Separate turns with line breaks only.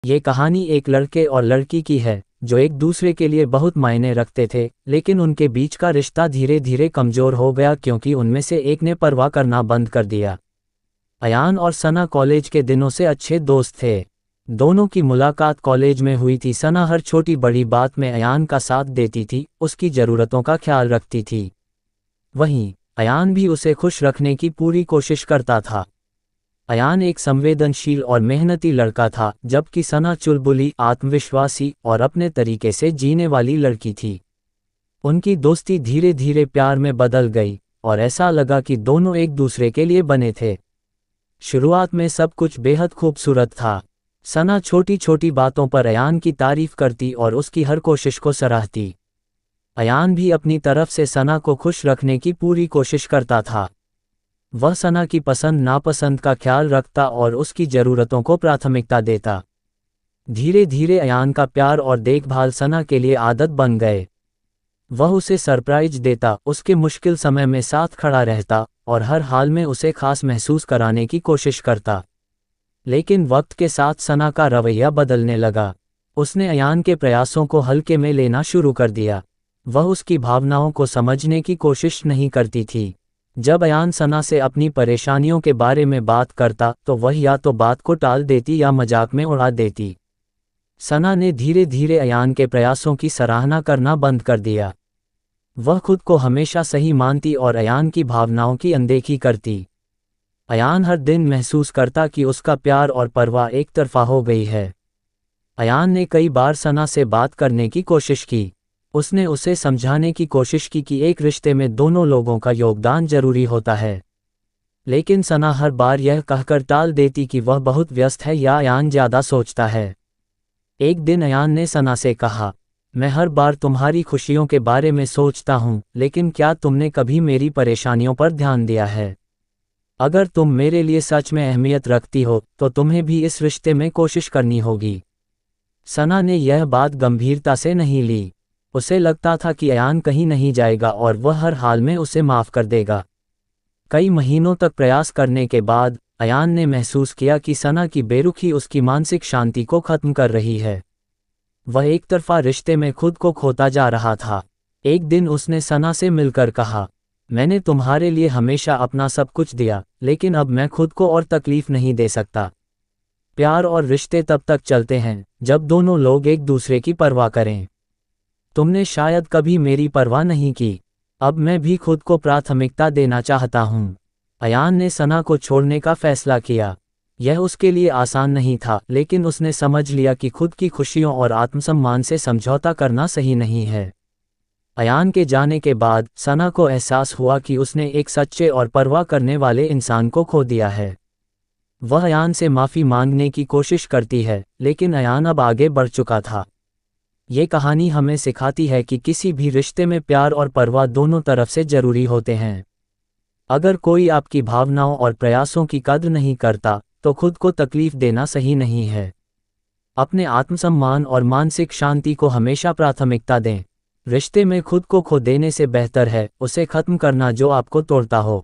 ये कहानी एक लड़के और लड़की की है जो एक दूसरे के लिए बहुत मायने रखते थे, लेकिन उनके बीच का रिश्ता धीरे धीरे कमज़ोर हो गया क्योंकि उनमें से एक ने परवाह करना बंद कर दिया। अयान और सना कॉलेज के दिनों से अच्छे दोस्त थे। दोनों की मुलाकात कॉलेज में हुई थी। सना हर छोटी बड़ी बात में अयान का साथ देती थी, उसकी ज़रूरतों का ख्याल रखती थी। वहीं अयान भी उसे खुश रखने की पूरी कोशिश करता था। अयान एक संवेदनशील और मेहनती लड़का था, जबकि सना चुलबुली, आत्मविश्वासी और अपने तरीके से जीने वाली लड़की थी। उनकी दोस्ती धीरे धीरे प्यार में बदल गई और ऐसा लगा कि दोनों एक दूसरे के लिए बने थे। शुरुआत में सब कुछ बेहद खूबसूरत था। सना छोटी छोटी बातों पर अयान की तारीफ करती और उसकी हर कोशिश को सराहती। अयान भी अपनी तरफ से सना को खुश रखने की पूरी कोशिश करता था। वह सना की पसंद नापसंद का ख्याल रखता और उसकी ज़रूरतों को प्राथमिकता देता। धीरे धीरे अयान का प्यार और देखभाल सना के लिए आदत बन गए। वह उसे सरप्राइज देता, उसके मुश्किल समय में साथ खड़ा रहता और हर हाल में उसे खास महसूस कराने की कोशिश करता। लेकिन वक्त के साथ सना का रवैया बदलने लगा। उसने अयान के प्रयासों को हल्के में लेना शुरू कर दिया। वह उसकी भावनाओं को समझने की कोशिश नहीं करती थी। जब अयान सना से अपनी परेशानियों के बारे में बात करता तो वह या तो बात को टाल देती या मजाक में उड़ा देती। सना ने धीरे धीरे अयान के प्रयासों की सराहना करना बंद कर दिया। वह खुद को हमेशा सही मानती और अयान की भावनाओं की अनदेखी करती। अयान हर दिन महसूस करता कि उसका प्यार और परवाह एक तरफा हो गई है। अयान ने कई बार सना से बात करने की कोशिश की। उसने उसे समझाने की कोशिश की कि एक रिश्ते में दोनों लोगों का योगदान जरूरी होता है। लेकिन सना हर बार यह कहकर टाल देती कि वह बहुत व्यस्त है या अयान ज़्यादा सोचता है। एक दिन अयान ने सना से कहा, मैं हर बार तुम्हारी खुशियों के बारे में सोचता हूँ, लेकिन क्या तुमने कभी मेरी परेशानियों पर ध्यान दिया है? अगर तुम मेरे लिए सच में अहमियत रखती हो तो तुम्हें भी इस रिश्ते में कोशिश करनी होगी। सना ने यह बात गंभीरता से नहीं ली। उसे लगता था कि अयान कहीं नहीं जाएगा और वह हर हाल में उसे माफ़ कर देगा। कई महीनों तक प्रयास करने के बाद अयान ने महसूस किया कि सना की बेरुखी उसकी मानसिक शांति को ख़त्म कर रही है। वह एक तरफा रिश्ते में खुद को खोता जा रहा था। एक दिन उसने सना से मिलकर कहा, मैंने तुम्हारे लिए हमेशा अपना सब कुछ दिया, लेकिन अब मैं खुद को और तकलीफ नहीं दे सकता। प्यार और रिश्ते तब तक चलते हैं जब दोनों लोग एक दूसरे की परवाह करें। तुमने शायद कभी मेरी परवाह नहीं की। अब मैं भी खुद को प्राथमिकता देना चाहता हूँ। अयान ने सना को छोड़ने का फैसला किया। यह उसके लिए आसान नहीं था, लेकिन उसने समझ लिया कि खुद की खुशियों और आत्मसम्मान से समझौता करना सही नहीं है। अयान के जाने के बाद सना को एहसास हुआ कि उसने एक सच्चे और परवाह करने वाले इंसान को खो दिया है। वह अयान से माफ़ी मांगने की कोशिश करती है, लेकिन अयान अब आगे बढ़ चुका था। ये कहानी हमें सिखाती है कि किसी भी रिश्ते में प्यार और परवाह दोनों तरफ से ज़रूरी होते हैं। अगर कोई आपकी भावनाओं और प्रयासों की कद्र नहीं करता तो खुद को तकलीफ देना सही नहीं है। अपने आत्मसम्मान और मानसिक शांति को हमेशा प्राथमिकता दें। रिश्ते में खुद को खो देने से बेहतर है उसे ख़त्म करना जो आपको तोड़ता हो।